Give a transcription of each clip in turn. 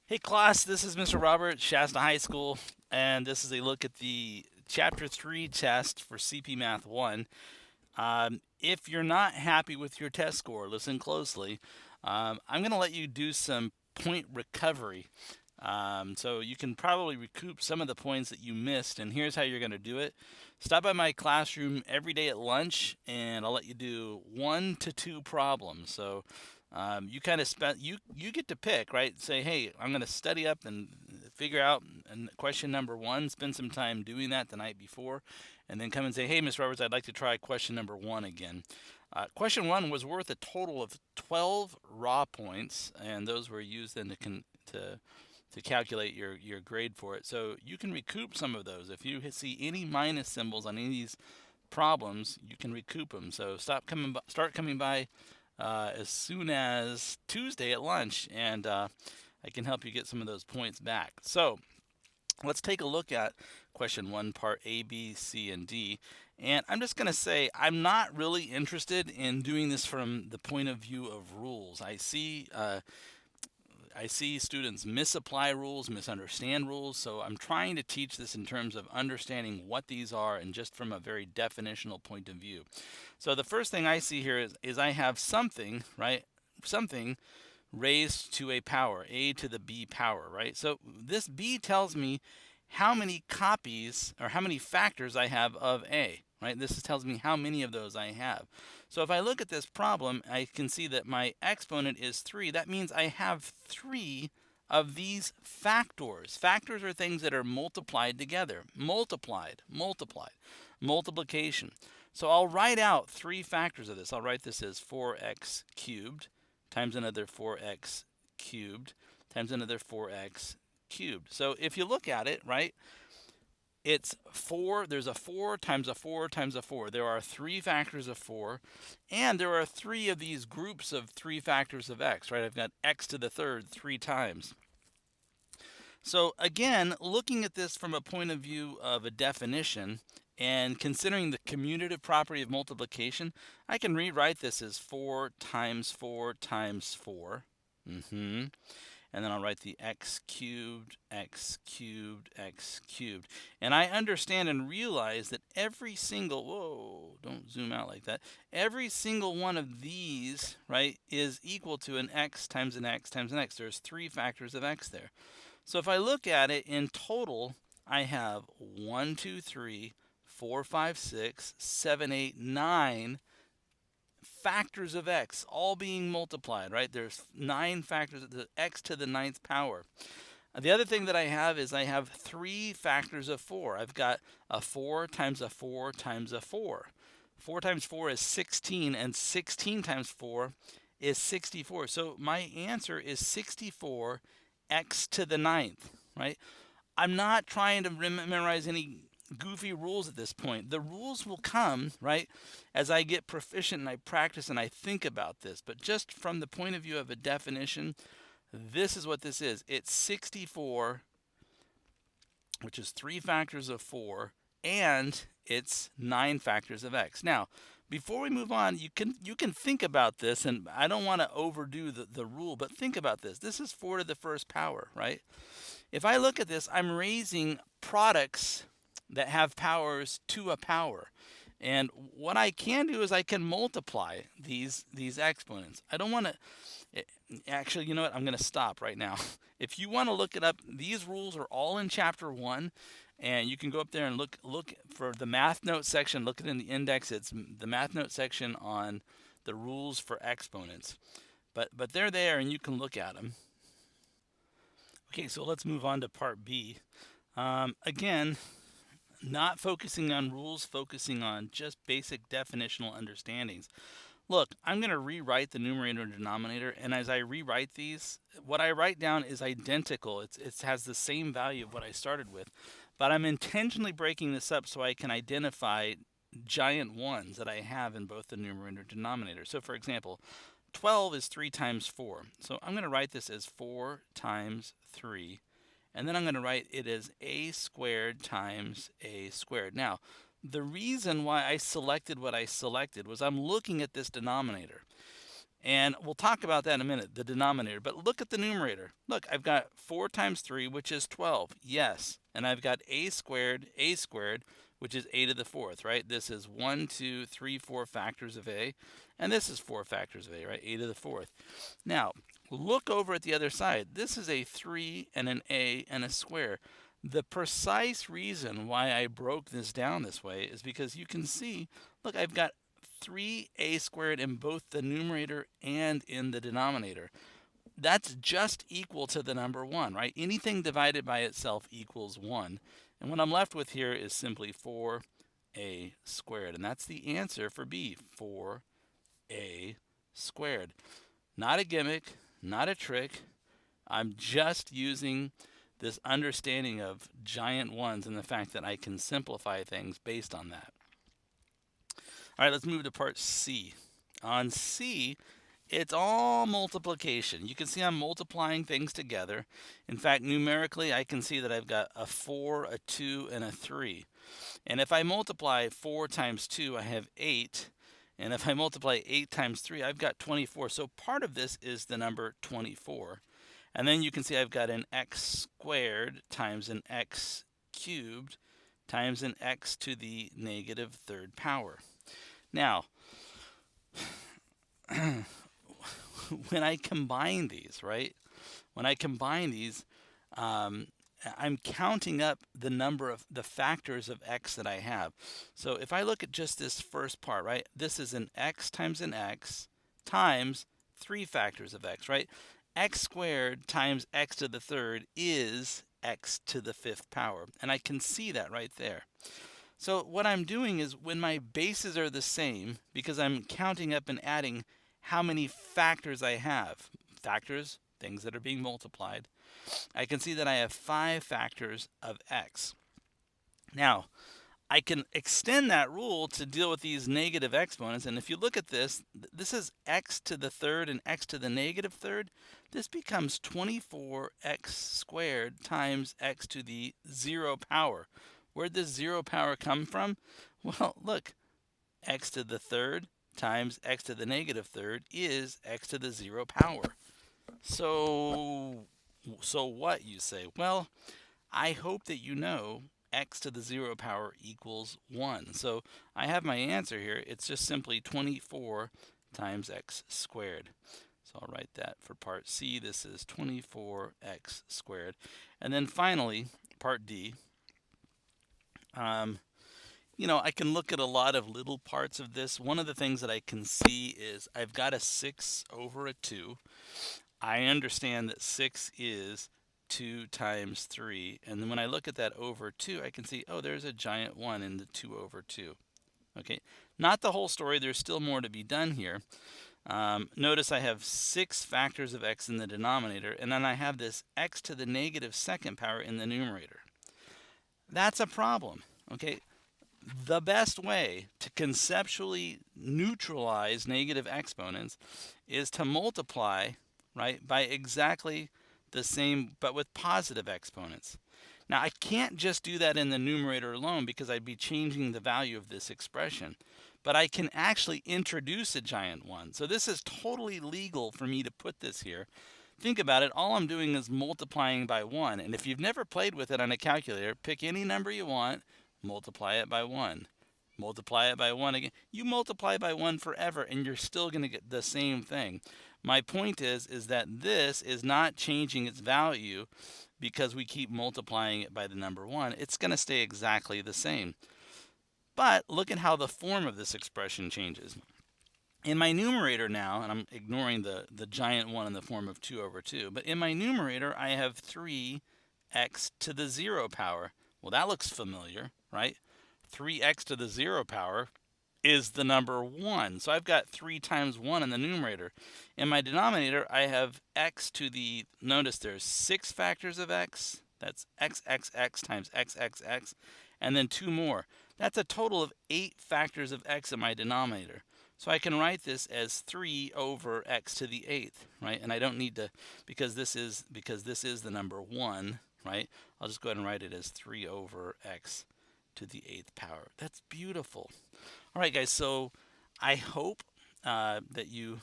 Hey class, this is Mr. Robert, Shasta High School, and this is a look at the Chapter 3 test for CP Math 1. If you're not happy with your test score, listen closely. I'm going to let you do some point recovery. So you can probably recoup some of the points that you missed, and here's how you're going to do it. Stop by my classroom every day at lunch, and I'll let you do 1 to 2 problems. So you kind of you get to pick, right? Say, hey, I'm going to study up and figure out question number 1. Spend some time doing that the night before, and then come and say, hey, Miss Roberts, I'd like to try question number 1 again. Question 1 was worth a total of 12 raw points, and those were used then to calculate your grade for it. So you can recoup some of those. If you see any minus symbols on any of these problems, you can recoup them. So start coming by as soon as Tuesday at lunch, and I can help you get some of those points back. So let's take a look at question 1, part A, B, C, and D. And I'm just going to say I'm not really interested in doing this from the point of view of rules. I see students misapply rules, misunderstand rules, so I'm trying to teach this in terms of understanding what these are and just from a very definitional point of view. So the first thing I see here is I have something, right? Something raised to a power, a to the b power, right? So this b tells me how many copies or how many factors I have of a, right? This tells me how many of those I have. So if I look at this problem, I can see that my exponent is 3. That means I have 3 of these factors. Factors are things that are multiplied together. Multiplication. So I'll write out 3 factors of this. I'll write this as 4x cubed times another 4x cubed times another 4x cubed. So if you look at it, right, it's 4, there's a 4 times a 4 times a 4. There are 3 factors of 4, and there are 3 of these groups of 3 factors of x, right? I've got x to the third 3 times. So again, looking at this from a point of view of a definition and considering the commutative property of multiplication, I can rewrite this as 4 times 4 times 4. And then I'll write the x cubed, x cubed, x cubed. And I understand and realize that every single, whoa, don't zoom out like that. Every single one of these, right, is equal to an x times an x times an x. There's 3 factors of x there. So if I look at it in total, I have 1, 2, 3, 4, 5, 6, 7, 8, 9 factors of x all being multiplied, right? There's 9 factors of the x to the 9th power. The other thing that I have is I have 3 factors of 4. I've got a 4 times a 4 times a 4. 4 times 4 is 16, and 16 times 4 is 64. So my answer is 64 x to the 9th, right? I'm not trying to memorize any goofy rules at this point. The rules will come, right, as I get proficient and I practice and I think about this. But just from the point of view of a definition, this is what this is. It's 64, which is 3 factors of 4, and it's 9 factors of x. Now, before we move on, you can think about this, and I don't want to overdo the rule, but think about this. This is 4 to the first power, right? If I look at this, I'm raising products that have powers to a power. And what I can do is I can multiply these exponents. I don't want to, actually, you know what? I'm going to stop right now. If you want to look it up, these rules are all in chapter 1. And you can go up there and look for the math note section. Look at it in the index. It's the math note section on the rules for exponents. But they're there and you can look at them. Okay, so let's move on to part B. Again, not focusing on rules, focusing on just basic definitional understandings. Look, I'm going to rewrite the numerator and denominator, and as I rewrite these, what I write down is identical. It has the same value of what I started with, but I'm intentionally breaking this up so I can identify giant ones that I have in both the numerator and denominator. So for example, 12 is 3 times 4. So I'm going to write this as 4 times 3. And then I'm going to write it as a squared times a squared. Now, the reason why I selected what I selected was I'm looking at this denominator. And we'll talk about that in a minute, the denominator. But look at the numerator. Look, I've got 4 times 3, which is 12. Yes. And I've got a squared, which is a to the fourth, right? This is 1, 2, 3, 4 factors of a. And this is 4 factors of a, right? A to the fourth. Now, look over at the other side. This is a 3 and an a and a square. The precise reason why I broke this down this way is because you can see, look, I've got 3a squared in both the numerator and in the denominator. That's just equal to the number 1, right? Anything divided by itself equals 1. And what I'm left with here is simply 4a squared. And that's the answer for B, 4a squared. Not a gimmick, not a trick. I'm just using this understanding of giant ones and the fact that I can simplify things based on that. All right, let's move to part C. On C, it's all multiplication. You can see I'm multiplying things together. In fact, numerically, I can see that I've got a 4, a 2, and a 3. And if I multiply 4 times 2, I have 8. And if I multiply 8 times 3, I've got 24. So part of this is the number 24. And then you can see I've got an x squared times an x cubed times an x to the negative third power. Now, when I combine these, right? When I combine these, I'm counting up the number of the factors of x that I have. So if I look at just this first part, right? This is an x times 3 factors of x, right? X squared times x to the third is x to the fifth power. And I can see that right there. So what I'm doing is when my bases are the same, because I'm counting up and adding how many factors I have, factors, things that are being multiplied, I can see that I have 5 factors of x. Now, I can extend that rule to deal with these negative exponents, and if you look at this, this is x to the third and x to the negative third. This becomes 24x squared times x to the 0 power. Where'd this 0 power come from? Well, look, x to the third times x to the negative third is x to the 0 power. So what, you say? Well, I hope that you know x to the 0 power equals 1. So I have my answer here. It's just simply 24 times x squared. So I'll write that for part C. This is 24x squared. And then finally, part D. You know, I can look at a lot of little parts of this. One of the things that I can see is I've got a 6 over a 2. I understand that 6 is 2 times 3. And then when I look at that over 2, I can see, oh, there's a giant 1 in the 2 over 2. Okay, not the whole story. There's still more to be done here. Notice I have 6 factors of x in the denominator, and then I have this x to the negative second power in the numerator. That's a problem, okay? The best way to conceptually neutralize negative exponents is to multiply, right, by exactly the same, but with positive exponents. Now, I can't just do that in the numerator alone because I'd be changing the value of this expression. But I can actually introduce a giant 1. So this is totally legal for me to put this here. Think about it. All I'm doing is multiplying by 1. And if you've never played with it on a calculator, pick any number you want, multiply it by 1. Multiply it by 1 again. You multiply by 1 forever, and you're still going to get the same thing. My point is that this is not changing its value because we keep multiplying it by the number 1. It's going to stay exactly the same. But look at how the form of this expression changes. In my numerator now, and I'm ignoring the giant 1 in the form of 2 over 2, but in my numerator I have 3x to the 0 power. Well, that looks familiar, right? 3x to the 0 power is the number 1. So I've got 3 times 1 in the numerator. In my denominator, I have x to the, notice there's 6 factors of x. That's xxx times xxx, and then 2 more. That's a total of 8 factors of x in my denominator. So I can write this as 3 over x to the 8th, right? And I don't need to, because this is the number 1, right? I'll just go ahead and write it as 3 over x to the 8th power. That's beautiful. All right, guys, so I hope that you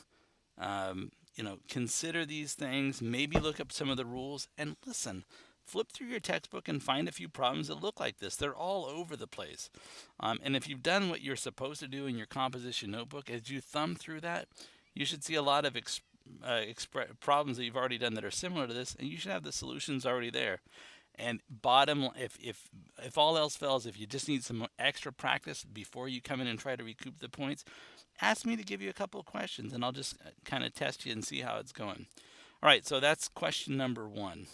Consider these things, maybe look up some of the rules, and listen. Flip through your textbook and find a few problems that look like this. They're all over the place. And if you've done what you're supposed to do in your composition notebook, as you thumb through that, you should see a lot of problems that you've already done that are similar to this, and you should have the solutions already there. And if all else fails, if you just need some extra practice before you come in and try to recoup the points, ask me to give you a couple of questions, and I'll just kind of test you and see how it's going. All right, so that's question number 1.